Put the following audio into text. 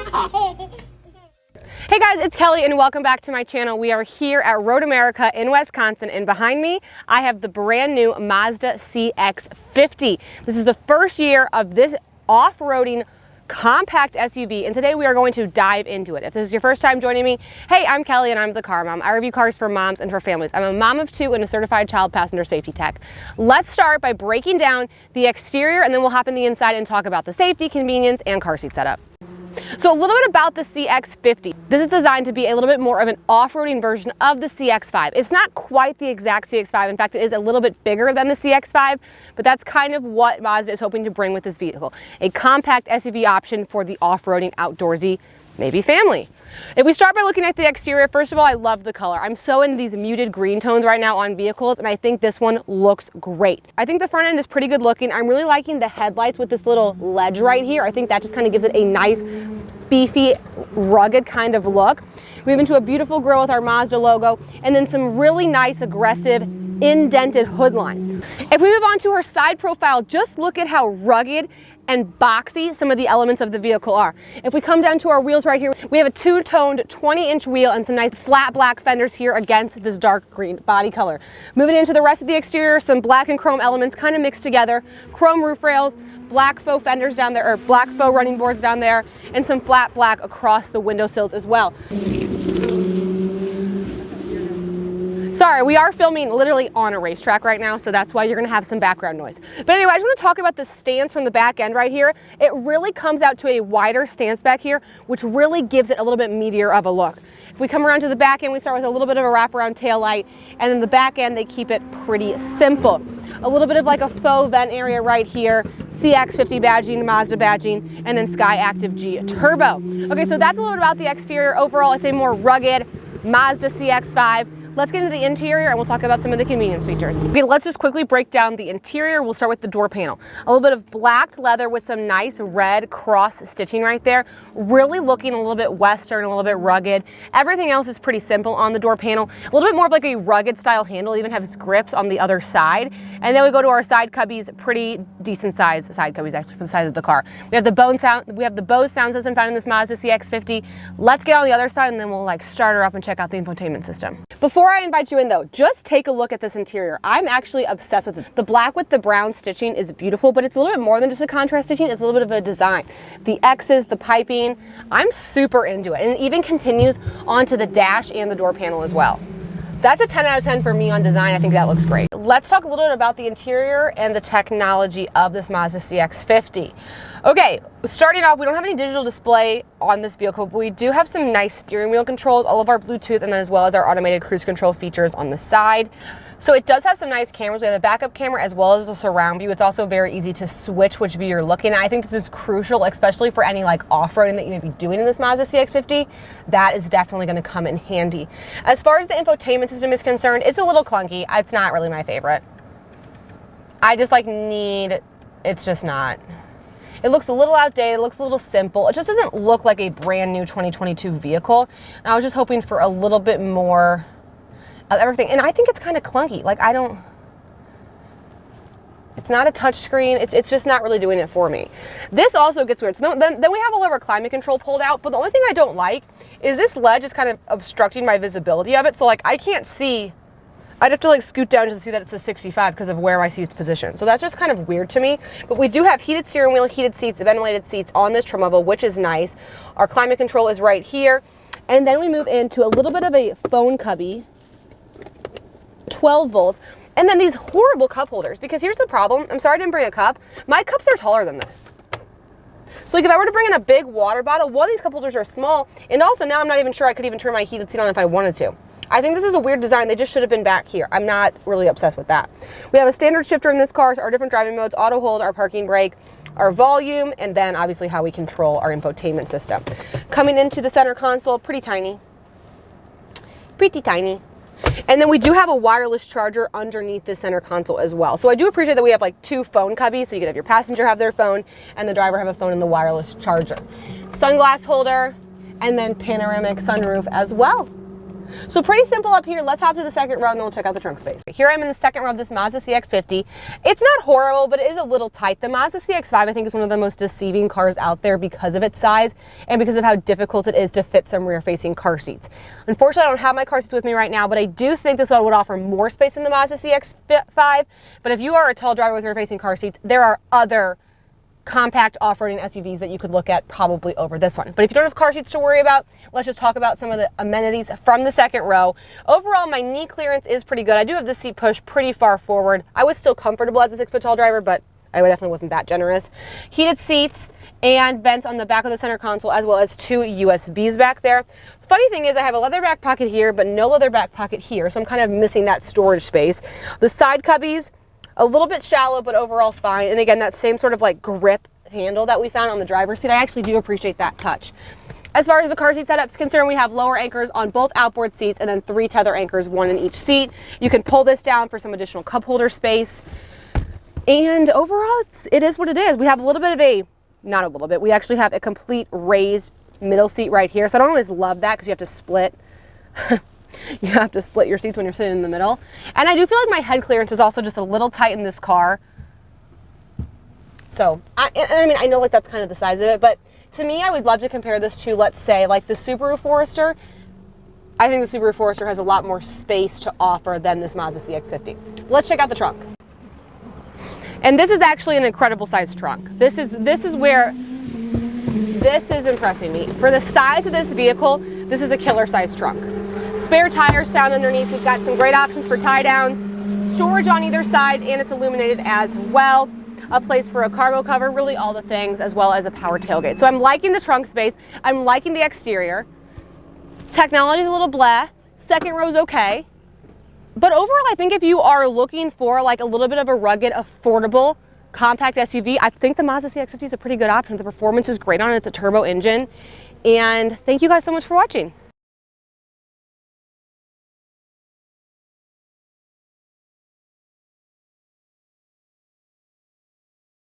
Hey guys, it's Kelly and welcome back to my channel. We are here at Road America in Wisconsin, and behind me I have the brand new Mazda CX50. This is the first year of this off-roading compact SUV, and today we are going to dive into it. If this is your first time joining me, hey, I'm Kelly and I'm the car mom. I review cars for moms and for families. I'm a mom of two and a certified child passenger safety tech. Let's start by breaking down the exterior, and then we'll hop in the inside and talk about the safety, convenience, and car seat setup. So a little bit about the CX50. This is designed to be a little bit more of an off-roading version of the CX5. It's not quite the exact CX5. In fact, it is a little bit bigger than the CX5, but that's kind of what Mazda is hoping to bring with this vehicle. A compact SUV option for the off-roading, outdoorsy, maybe family. If we start by looking at the exterior, first of all, I love the color. I'm so into these muted green tones right now on vehicles, and I think this one looks great. I think the front end is pretty good looking. I'm really liking the headlights with this little ledge right here. I think that just kind of gives it a nice, beefy, rugged kind of look. We move into a beautiful grille with our Mazda logo, and then some really nice, aggressive, indented hood lines. If we move on to our side profile, just look at how rugged and boxy some of the elements of the vehicle are. If we come down to our wheels right here, we have a two-toned 20-inch wheel and some nice flat black fenders here against this dark green body color. Moving into the rest of the exterior, some black and chrome elements kind of mixed together, chrome roof rails, black faux fenders down there, or black faux running boards down there, and some flat black across the windowsills as well. Sorry, we are filming literally on a racetrack right now, so that's why you're gonna have some background noise. But anyway, I just wanna talk about the stance from the back end right here. It really comes out to a wider stance back here, which really gives it a little bit meatier of a look. If we come around to the back end, we start with a little bit of a wraparound tail light, and then the back end, they keep it pretty simple. A little bit of like a faux vent area right here, CX50 badging, Mazda badging, and then Sky Active G Turbo. Okay, so that's a little bit about the exterior. Overall, it's a more rugged Mazda CX-5. Let's get into the interior and we'll talk about some of the convenience features. Okay, let's just quickly break down the interior. We'll start with the door panel. A little bit of black leather with some nice red cross stitching right there. Really looking a little bit Western, a little bit rugged. Everything else is pretty simple on the door panel. A little bit more of like a rugged style handle, even has grips on the other side. And then we go to our side cubbies, pretty decent size side cubbies actually for the size of the car. We have the Bose sound system found in this Mazda CX50. Let's get on the other side and then we'll like start her up and check out the infotainment system. Before I invite you in though, just take a look at this interior. I'm actually obsessed with it. The black with the brown stitching is beautiful, but it's a little bit more than just a contrast stitching. It's a little bit of a design. The X's, the piping, I'm super into it. And it even continues onto the dash and the door panel as well. That's a 10 out of 10 for me on design. I think that looks great. Let's talk a little bit about the interior and the technology of this Mazda CX50. Okay, starting off, we don't have any digital display on this vehicle, but we do have some nice steering wheel controls, all of our Bluetooth, and then as well as our automated cruise control features on the side. So it does have some nice cameras. We have a backup camera as well as a surround view. It's also very easy to switch which view you're looking at. I think this is crucial, especially for any like off-roading that you may be doing in this Mazda CX50. That is definitely going to come in handy. As far as the infotainment system is concerned, it's a little clunky. It's not really my favorite. I just it's just not. It looks a little outdated, it looks a little simple. It just doesn't look like a brand new 2022 vehicle. And I was just hoping for a little bit more of everything. And I think it's kind of clunky. Like it's not a touch screen. It's just not really doing it for me. This also gets weird. So then we have all of our climate control pulled out, but the only thing I don't like is this ledge is kind of obstructing my visibility of it. So like I can't see. I'd have to like scoot down just to see that it's a 65 because of where my seat's positioned. So that's just kind of weird to me. But we do have heated steering wheel, heated seats, ventilated seats on this trim level, which is nice. Our climate control is right here. And then we move into a little bit of a phone cubby, 12 volts. And then these horrible cup holders, because here's the problem. I'm sorry I didn't bring a cup. My cups are taller than this. So like if I were to bring in a big water bottle, one of these cup holders are small. And also now I'm not even sure I could even turn my heated seat on if I wanted to. I think this is a weird design. They just should have been back here. I'm not really obsessed with that. We have a standard shifter in this car, so our different driving modes, auto hold, our parking brake, our volume, and then obviously how we control our infotainment system. Coming into the center console, pretty tiny. Pretty tiny. And then we do have a wireless charger underneath the center console as well. So I do appreciate that we have like two phone cubbies, so you could have your passenger have their phone and the driver have a phone in the wireless charger. Sunglass holder, and then panoramic sunroof as well. So pretty simple up here. Let's hop to the second row and then we'll check out the trunk space. Here I'm in the second row of this Mazda CX50. It's not horrible, but it is a little tight. The Mazda CX5 I think is one of the most deceiving cars out there because of its size and because of how difficult it is to fit some rear-facing car seats. Unfortunately, I don't have my car seats with me right now, but I do think this one would offer more space than the Mazda CX5. But if you are a tall driver with rear-facing car seats, there are other compact off-roading SUVs that you could look at probably over this one. But if you don't have car seats to worry about, let's just talk about some of the amenities from the second row. Overall, my knee clearance is pretty good. I do have the seat push pretty far forward. I was still comfortable as a 6 foot tall driver, but I definitely wasn't that generous. Heated seats and vents on the back of the center console, as well as 2 USBs back there. Funny thing is I have a leather back pocket here, but no leather back pocket here, so I'm kind of missing that storage space. The side cubbies, a little bit shallow, but overall fine. And again, that same sort of like grip handle that we found on the driver's seat, I actually do appreciate that touch. As far as the car seat setup is concerned, we have lower anchors on both outboard seats and then 3 tether anchors, 1 in each seat. You can pull this down for some additional cup holder space. And overall, it is what it is. We have a little bit of not a little bit, we actually have a complete raised middle seat right here. So I don't always love that because you have to split. You have to split your seats when you're sitting in the middle. And I do feel like my head clearance is also just a little tight in this car. So, I mean, I know like that's kind of the size of it, but to me, I would love to compare this to, let's say, like the Subaru Forester. I think the Subaru Forester has a lot more space to offer than this Mazda CX50. Let's check out the trunk. And this is actually an incredible sized trunk. This is impressing me. For the size of this vehicle, this is a killer sized trunk. Spare tires found underneath. We've got some great options for tie downs, storage on either side, and it's illuminated as well. A place for a cargo cover, really all the things, as well as a power tailgate. So I'm liking the trunk space. I'm liking the exterior. Technology's a little blah. Second row's okay. But overall, I think if you are looking for like a little bit of a rugged, affordable, compact SUV, I think the Mazda CX50 is a pretty good option. The performance is great on it. It's a turbo engine. And thank you guys so much for watching.